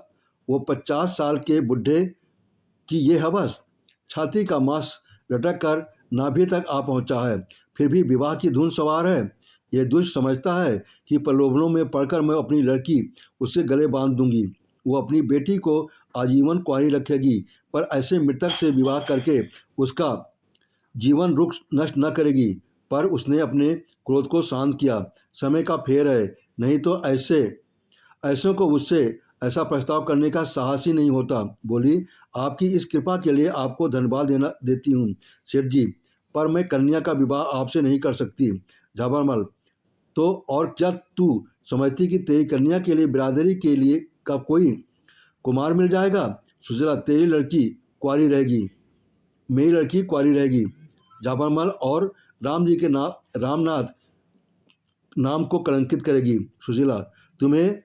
वो 50 साल के बुढ़े की ये हवस, छाती का मांस लटक कर नाभि तक आ पहुंचा है, फिर भी विवाह की धुन सवार है। ये दुष्ट समझता है कि प्रलोभनों में पड़कर मैं अपनी लड़की उससे गले बांध दूंगी। वो अपनी बेटी को आजीवन कुंवारी रखेगी, पर ऐसे मृतक से विवाह करके उसका जीवन रुख नष्ट न करेगी। पर उसने अपने क्रोध को शांत किया। समय का फेर है, नहीं तो ऐसों को उससे ऐसा प्रस्ताव करने का साहस ही नहीं होता। बोली, आपकी इस कृपा के लिए आपको धन्यवाद देती हूँ सेठ जी, पर मैं कन्या का विवाह आपसे नहीं कर सकती। झाबरमल, तो और क्या तू समझती कि तेरी कन्या के लिए बिरादरी के लिए का कोई कुमार मिल जाएगा? सुशीला, तेरी लड़की कुंवारी रहेगी, मेरी लड़की कुंवारी रहेगी। झाबरमल, और राम जी के नाम रामनाथ नाम को कलंकित करेगी। सुशीला, तुम्हें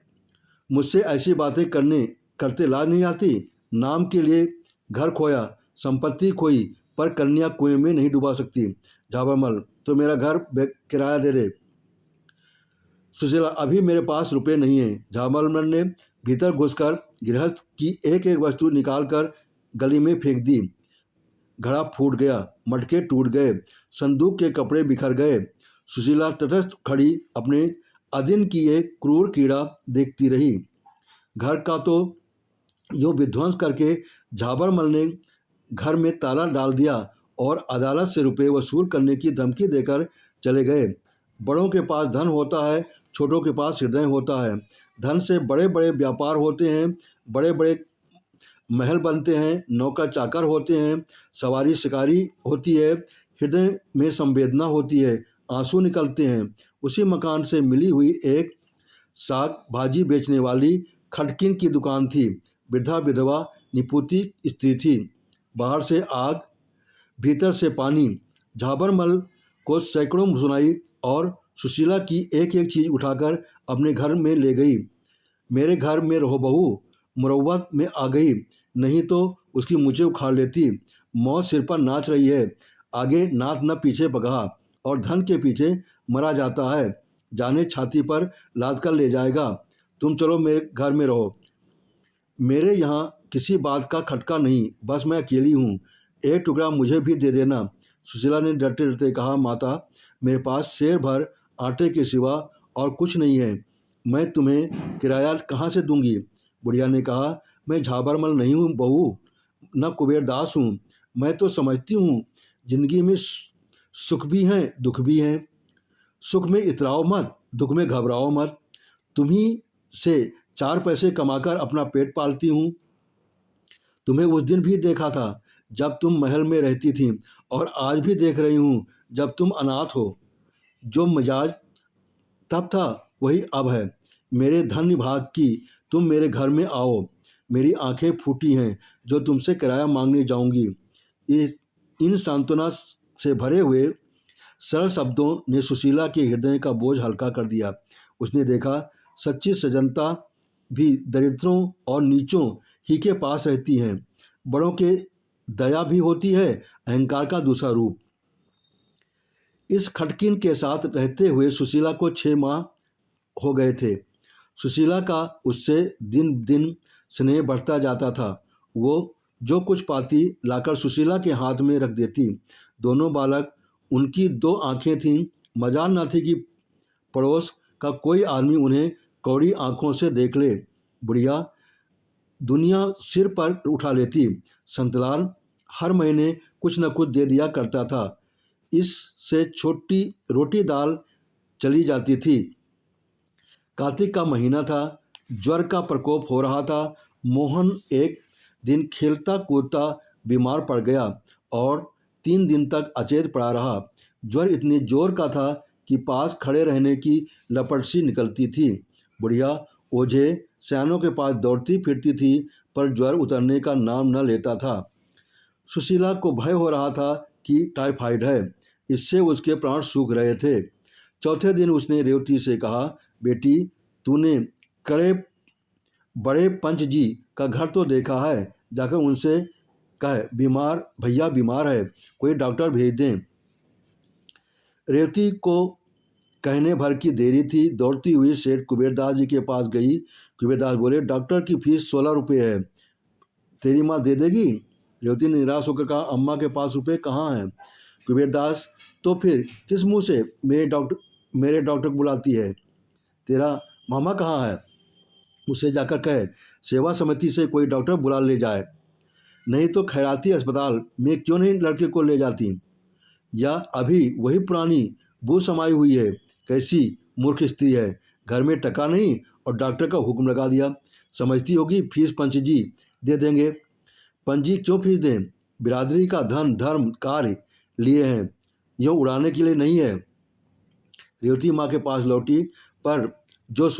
मुझसे ऐसी बातें करते लाज नहीं आती? नाम के लिए घर खोया, संपत्ति खोई, पर कन्या कुएं में नहीं डुबा सकती। झाबरमल, तो मेरा घर किराया दे दे। सुशीला, अभी मेरे पास रुपए नहीं है। झाबरमल ने भीतर घुसकर गृहस्थ की एक एक वस्तु निकालकर गली में फेंक दी। घड़ा फूट गया, मटके टूट गए, संदूक के कपड़े बिखर गए। सुशीला तटस्थ खड़ी अपने अधीन की एक क्रूर कीड़ा देखती रही। घर का तो यो विध्वंस करके झाबरमल ने घर में ताला डाल दिया और अदालत से रुपए वसूल करने की धमकी देकर चले गए। बड़ों के पास धन होता है, छोटों के पास हृदय होता है। धन से बड़े बड़े व्यापार होते हैं, बड़े बड़े महल बनते हैं, नौकर चाकर होते हैं, सवारी शिकारी होती है, हृदय में संवेदना होती है, आंसू निकलते हैं। उसी मकान से मिली हुई एक साग भाजी बेचने वाली खटकिन की दुकान थी। वृद्धा विधवा निपुती स्त्री थी। बाहर से आग, भीतर से पानी। झाबरमल को सैकड़ों सुनाई और सुशीला की एक एक चीज उठाकर अपने घर में ले गई। मेरे घर में रहो बहू, मुरव्वत में आ गई, नहीं तो उसकी मुझे उखाड़ लेती। मौत सिर पर नाच रही है, आगे नाच न पीछे बगहा, और धन के पीछे मरा जाता है, जाने छाती पर लाद कर ले जाएगा। तुम चलो, मेरे घर में रहो, मेरे यहाँ किसी बात का खटका नहीं, बस मैं अकेली हूँ, एक टुकड़ा मुझे भी दे देना। सुशीला ने डरते डरते कहा, माता, मेरे पास सेर भर आटे के सिवा और कुछ नहीं है, मैं तुम्हें किराया कहाँ से दूंगी? बुढ़िया ने कहा, मैं झाबरमल नहीं हूँ बहू, न कुबेरदास हूँ। मैं तो समझती हूँ जिंदगी में सुख भी हैं दुख भी हैं। सुख में इतराओ मत, दुख में घबराओ मत। तुम्ही से 4 पैसे कमाकर अपना पेट पालती हूँ। तुम्हें उस दिन भी देखा था जब तुम महल में रहती थी, और आज भी देख रही हूँ जब तुम अनाथ हो। जो मिजाज तब था वही अब है। मेरे धन्य भाग की तुम मेरे घर में आओ। मेरी आंखें फूटी हैं जो तुमसे किराया मांगने जाऊंगी। ये इन सांत्वना से भरे हुए सरल शब्दों ने सुशीला के हृदय का बोझ हल्का कर दिया। उसने देखा, सच्ची सज्जनता भी दरिद्रों और नीचों ही के पास रहती हैं। बड़ों के दया भी होती है, अहंकार का दूसरा रूप। इस खटकिन के साथ रहते हुए सुशीला को 6 माह हो गए थे। सुशीला का उससे दिन दिन स्नेह बढ़ता जाता था। वो जो कुछ पाती लाकर सुशीला के हाथ में रख देती। दोनों बालक, उनकी 2 आंखें थीं। मजाल न थी कि पड़ोस का कोई आदमी उन्हें कौड़ी आंखों से देख ले। बुढ़िया दुनिया सिर पर उठा लेती। संतलाल हर महीने कुछ न कुछ दे दिया करता था। इससे छोटी रोटी दाल चली जाती थी। कार्तिक का महीना था, ज्वर का प्रकोप हो रहा था। मोहन एक दिन खेलता कूदता बीमार पड़ गया और 3 दिन तक अचेत पड़ा रहा। ज्वर इतनी जोर का था कि पास खड़े रहने की लपट सी निकलती थी। बुढ़िया ओझे सैनों के पास दौड़ती फिरती थी, पर ज्वर उतरने का नाम न लेता था। सुशीला को भय हो रहा था कि टाइफाइड है, इससे उसके प्राण सूख रहे थे। चौथे दिन उसने रेवती से कहा, बेटी, तूने कड़े बड़े पंच जी का घर तो देखा है, जाकर उनसे कह बीमार भैया बीमार है, कोई डॉक्टर भेज दें। रेवती को कहने भर की देरी थी। दौड़ती हुई सेठ कुबेरदास जी के पास गई। कुबेरदास बोले, डॉक्टर की फीस 16 रुपये है, तेरी माँ दे देगी? रेवती ने निराश होकर कहा, अम्मा के पास रुपये कहाँ हैं? कुबेरदास, तो फिर किस मुंह से मेरे डॉक्टर को बुलाती है? तेरा मामा कहाँ है? उसे जाकर कहे सेवा समिति से कोई डॉक्टर बुला ले जाए, नहीं तो खैराती अस्पताल में क्यों नहीं लड़के को ले जाती? या अभी वही पुरानी बू समाई हुई है? कैसी मूर्ख स्त्री है, घर में टका नहीं और डॉक्टर का हुक्म लगा दिया। समझती होगी फीस पंच जी दे देंगे। पंच जी क्यों फीस दें? बिरादरी का धन धर्म कार्य लिए हैं, यूँ उड़ाने के लिए नहीं है। रेवती माँ के पास लौटी, पर जो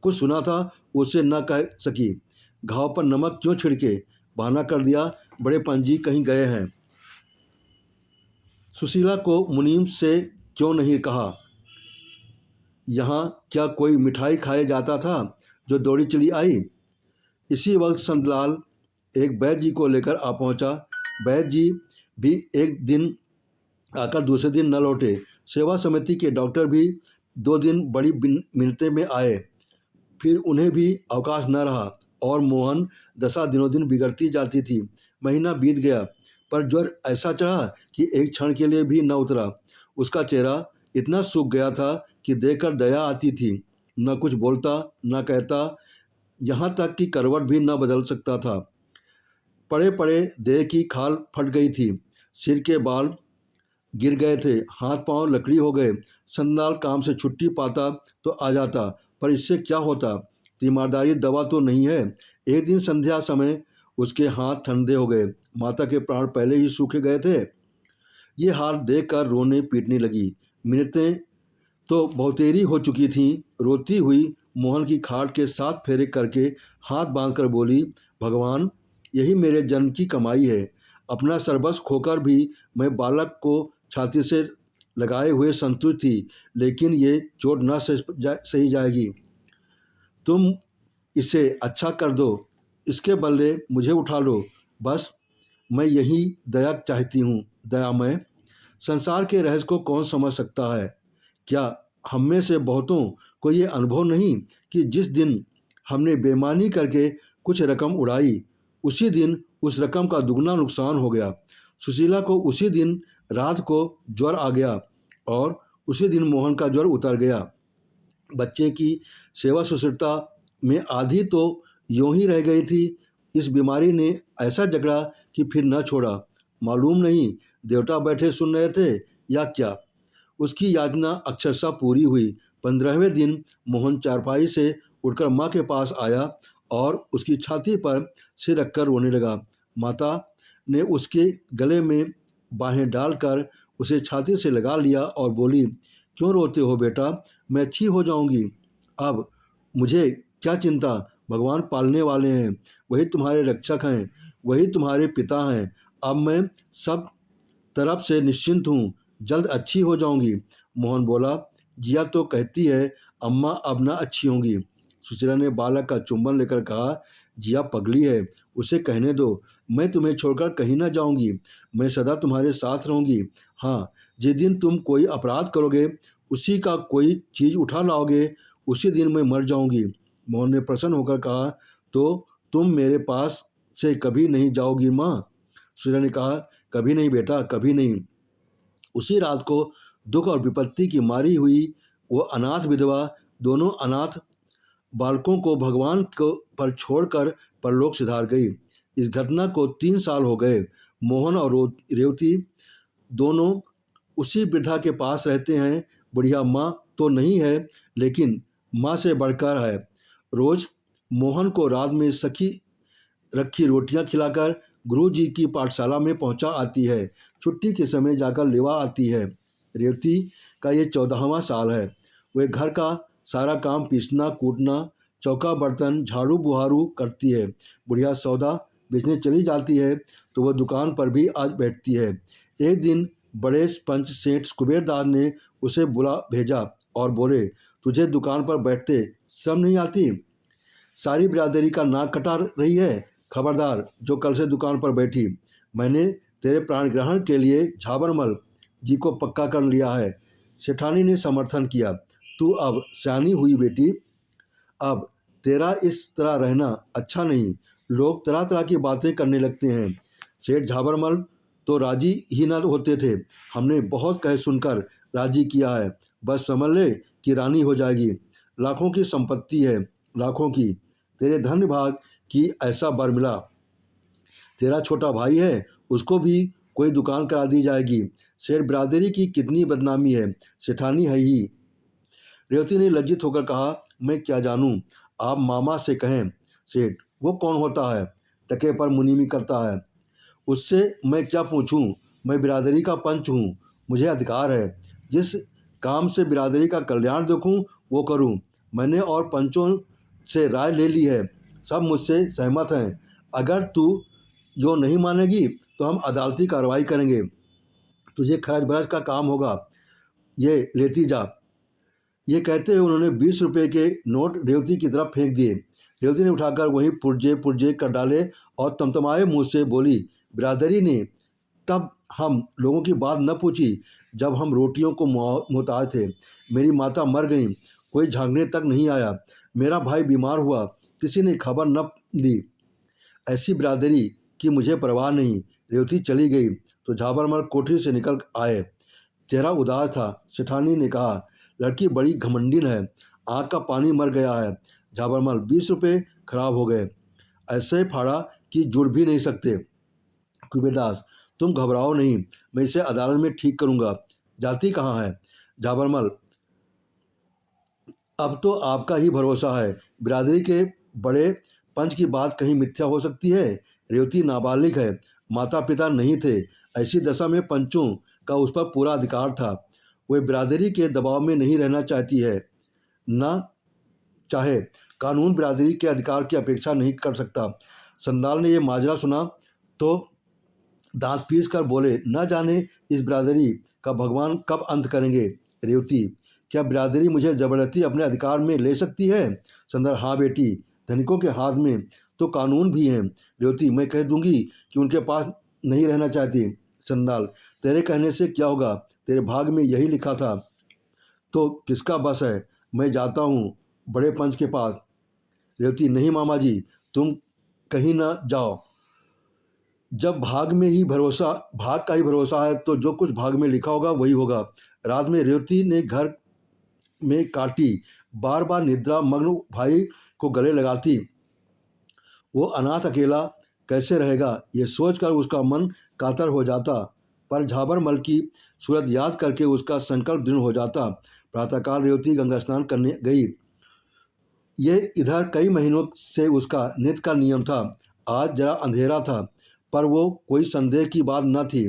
कुछ सुना था उससे न कह सकी। घाव पर नमक क्यों छिड़के? बहाना कर दिया, बड़े पंच जी कहीं गए हैं। सुशीला को मुनीम से क्यों नहीं कहा, यहाँ क्या कोई मिठाई खाए जाता था? जो दौड़ी चली आई। इसी वक्त संतलाल एक वैद्य जी को लेकर आ पहुँचा। वैद्य जी भी एक दिन आकर दूसरे दिन न लौटे। सेवा समिति के डॉक्टर भी 2 दिन बड़ी मिन्नतें में आए, फिर उन्हें भी अवकाश न रहा और मोहन दशा दिनों दिन बिगड़ती जाती थी। महीना बीत गया, पर ज्वर ऐसा चढ़ा कि एक क्षण के लिए भी न उतरा। उसका चेहरा इतना सूख गया था कि देखकर दया आती थी। न कुछ बोलता न कहता, यहाँ तक कि करवट भी न बदल सकता था। पड़े पड़े देह की खाल फट गई थी, सिर के बाल गिर गए थे, हाथ पांव लकड़ी हो गए। संदाल काम से छुट्टी पाता तो आ जाता, पर इससे क्या होता? तीमारदारी दवा तो नहीं है। एक दिन संध्या समय उसके हाथ ठंडे हो गए, माता के प्राण पहले ही सूखे गए थे। ये हाल देखकर रोने पीटने लगी। मिन्नतें तो बहुतेरी हो चुकी थीं। रोती हुई मोहन की खाट के 7 फेरे करके हाथ बांधकर बोली, भगवान, यही मेरे जन्म की कमाई है। अपना सर्वस्व खोकर भी मैं बालक को छाती से लगाए हुए संतुष्ट थी, लेकिन ये चोट न सही जाएगी। तुम इसे अच्छा कर दो, इसके बदले मुझे उठा लो, बस मैं यही दया चाहती हूँ। दयामय, संसार के रहस्य को कौन समझ सकता है? क्या हम में से बहुतों को ये अनुभव नहीं कि जिस दिन हमने बेईमानी करके कुछ रकम उड़ाई, उसी दिन उस रकम का दुगना नुकसान हो गया। सुशीला को उसी दिन रात को ज्वर आ गया और उसी दिन मोहन का ज्वर उतर गया। बच्चे की सेवा शुश्रूषा में आधी तो यूं ही रह गई थी। इस बीमारी ने ऐसा जकड़ा कि फिर न छोड़ा। मालूम नहीं देवता बैठे सुन रहे थे या क्या। उसकी यातना अक्षरशः पूरी हुई। 15वें दिन मोहन चारपाई से उठकर माँ के पास आया और उसकी छाती पर सिर रखकर रोने लगा। माता ने उसके गले में बाहें डालकर उसे छाती से लगा लिया और बोली, क्यों रोते हो बेटा? मैं अच्छी हो जाऊंगी। अब मुझे क्या चिंता? भगवान पालने वाले हैं, वही तुम्हारे रक्षक हैं, वही तुम्हारे पिता हैं। अब मैं सब तरफ से निश्चिंत हूँ, जल्द अच्छी हो जाऊंगी। मोहन बोला, जिया तो कहती है अम्मा अब ना अच्छी होंगी। सुशीला ने बालक का चुंबन लेकर कहा, जिया पगली है, उसे कहने दो, मैं तुम्हें छोड़कर कहीं ना जाऊंगी, मैं सदा तुम्हारे साथ रहूंगी। हाँ, जिस दिन तुम कोई अपराध करोगे, उसी का कोई चीज़ उठा लाओगे, उसी दिन मैं मर जाऊंगी। मोहन ने प्रसन्न होकर कहा, तो तुम मेरे पास से कभी नहीं जाओगी माँ? सुशीला ने कहा, कभी नहीं बेटा, कभी नहीं। उसी रात को दुख और विपत्ति की मारी हुई वो अनाथ विधवा दोनों अनाथ बालकों को भगवान को पर छोड़कर परलोक सिधार गई। इस घटना को 3 साल हो गए। मोहन और रेवती दोनों उसी वृद्धा के पास रहते हैं। बुढ़िया माँ तो नहीं है, लेकिन माँ से बढ़कर है। रोज मोहन को रात में सखी रखी रोटियां खिलाकर गुरु जी की पाठशाला में पहुंचा आती है। छुट्टी के समय जाकर लेवा आती है। रेवती का ये 14वां साल है। वह घर का सारा काम पीसना कूटना चौका बर्तन झाड़ू बुहारू करती है। बुढ़िया सौदा बेचने चली जाती है तो वह दुकान पर भी आज बैठती है। एक दिन बड़े पंच सेठ कुबेरदास ने उसे बुला भेजा और बोले, तुझे दुकान पर बैठते शर्म नहीं आती? सारी बिरादरी का नाक कटा रही है। खबरदार जो कल से दुकान पर बैठी। मैंने तेरे प्राण ग्रहण के लिए झाबरमल जी को पक्का कर लिया है। सेठानी ने समर्थन किया। तू अब सयानी हुई बेटी, अब तेरा इस तरह रहना अच्छा नहीं। लोग तरह तरह की बातें करने लगते हैं। सेठ झाबरमल तो राजी ही न होते थे। हमने बहुत कह सुनकर राजी किया है। बस समझ ले कि रानी हो जाएगी। लाखों की संपत्ति है, लाखों की। तेरे धन्य भाग की ऐसा बर मिला। तेरा छोटा भाई है, उसको भी कोई दुकान करा दी जाएगी। शेर बिरादरी की कितनी बदनामी है, सेठानी है ही। रेवती ने लज्जित होकर कहा, मैं क्या जानूं, आप मामा से कहें। सेठ, वो कौन होता है? टके पर मुनीमी करता है। उससे मैं क्या पूछूं? मैं बिरादरी का पंच हूँ, मुझे अधिकार है। जिस काम से बिरादरी का कल्याण देखूं वो करूं। मैंने और पंचों से राय ले ली है, सब मुझसे सहमत हैं। अगर तू जो नहीं मानेगी तो हम अदालती कार्रवाई करेंगे। तुझे खर्च बरच का काम होगा, ये लेती जा। ये कहते हुए उन्होंने 20 रुपये के नोट रेवती की तरफ फेंक दिए। रेवती ने उठाकर वहीं पुर्जे पुर्जे कर डाले और तमतमाए मुँह से बोली, बिरादरी ने तब हम लोगों की बात न पूछी जब हम रोटियों को मोहताज थे। मेरी माता मर गई, कोई झांकने तक नहीं आया। मेरा भाई बीमार हुआ, किसी ने खबर न दी। ऐसी बिरादरी की मुझे परवाह नहीं। रेवती चली गई तो झाबरमल कोठरी से निकल आए। चेहरा उदास था। सेठानी ने कहा, लड़की बड़ी घमंडिन है, आँख का पानी मर गया है। झाबरमल, 20 रुपये खराब हो गए, ऐसे फाड़ा कि जुड़ भी नहीं सकते। कुबेरदास, तुम घबराओ नहीं, मैं इसे अदालत में ठीक करूंगा। जाती कहाँ है? झाबरमल, अब तो आपका ही भरोसा है। बिरादरी के बड़े पंच की बात कहीं मिथ्या हो सकती है? रेवती नाबालिग है, माता पिता नहीं थे। ऐसी दशा में पंचों का उस पर पूरा अधिकार था। वह बिरादरी के दबाव में नहीं रहना चाहती है। न चाहे कानून बिरादरी के अधिकार की अपेक्षा नहीं कर सकता। संदाल ने यह माजरा सुना तो दांत पीस कर बोले, न जाने इस बिरादरी का भगवान कब अंत करेंगे। रेवती, क्या बिरादरी मुझे जबरदस्ती अपने अधिकार में ले सकती है? संदर, हाँ बेटी, धनिकों के हाथ में तो कानून भी हैं। रेवती, मैं कह दूंगी कि उनके पास नहीं रहना चाहती। संदाल, तेरे कहने से क्या होगा, तेरे भाग में यही लिखा था तो किसका बस है। मैं जाता हूँ बड़े पंच के पास। रेवती, नहीं मामा जी, तुम कहीं ना जाओ। जब भाग का ही भरोसा है तो जो कुछ भाग में लिखा होगा वही होगा। रात में रेवती ने घर में काटी। बार बार निद्रा मग्न भाई को गले लगाती। वो अनाथ अकेला कैसे रहेगा, ये सोचकर उसका मन कातर हो जाता। पर झाबरमल की सूरत याद करके उसका संकल्प दृढ़ हो जाता। प्रातःकाल रेवती गंगा स्नान करने गई। ये इधर कई महीनों से उसका नित्य का नियम था। आज जरा अंधेरा था, पर वो कोई संदेह की बात न थी।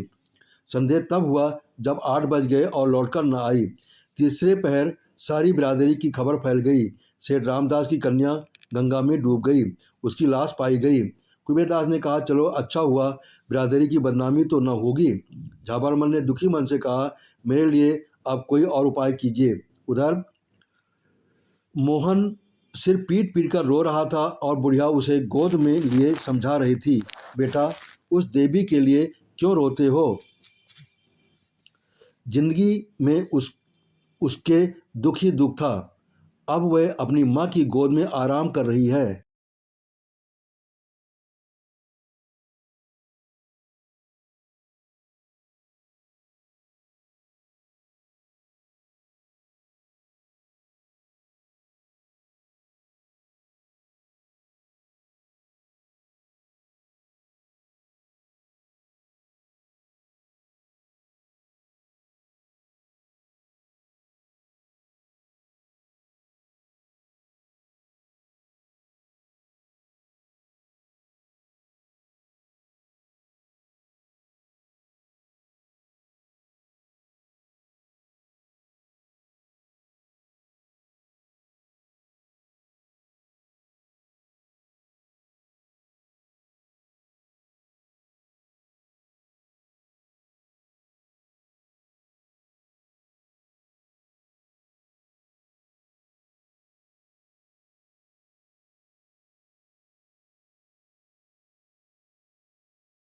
संदेह तब हुआ जब 8 बज गए और लौटकर न आई। तीसरे पहर सारी बिरादरी की खबर फैल गई। सेठ रामदास की कन्या गंगा में डूब गई, उसकी लाश पाई गई। कुबेरदास ने कहा, चलो अच्छा हुआ, बिरादरी की बदनामी तो न होगी। झाबरमल ने दुखी मन से कहा, मेरे लिए अब कोई और उपाय कीजिए। उधर मोहन सिर पीट पीट कर रो रहा था और बुढ़िया उसे गोद में लिए समझा रही थी, बेटा, उस देवी के लिए क्यों रोते हो? जिंदगी में उसके दुख ही दुख था। अब वह अपनी माँ की गोद में आराम कर रही है।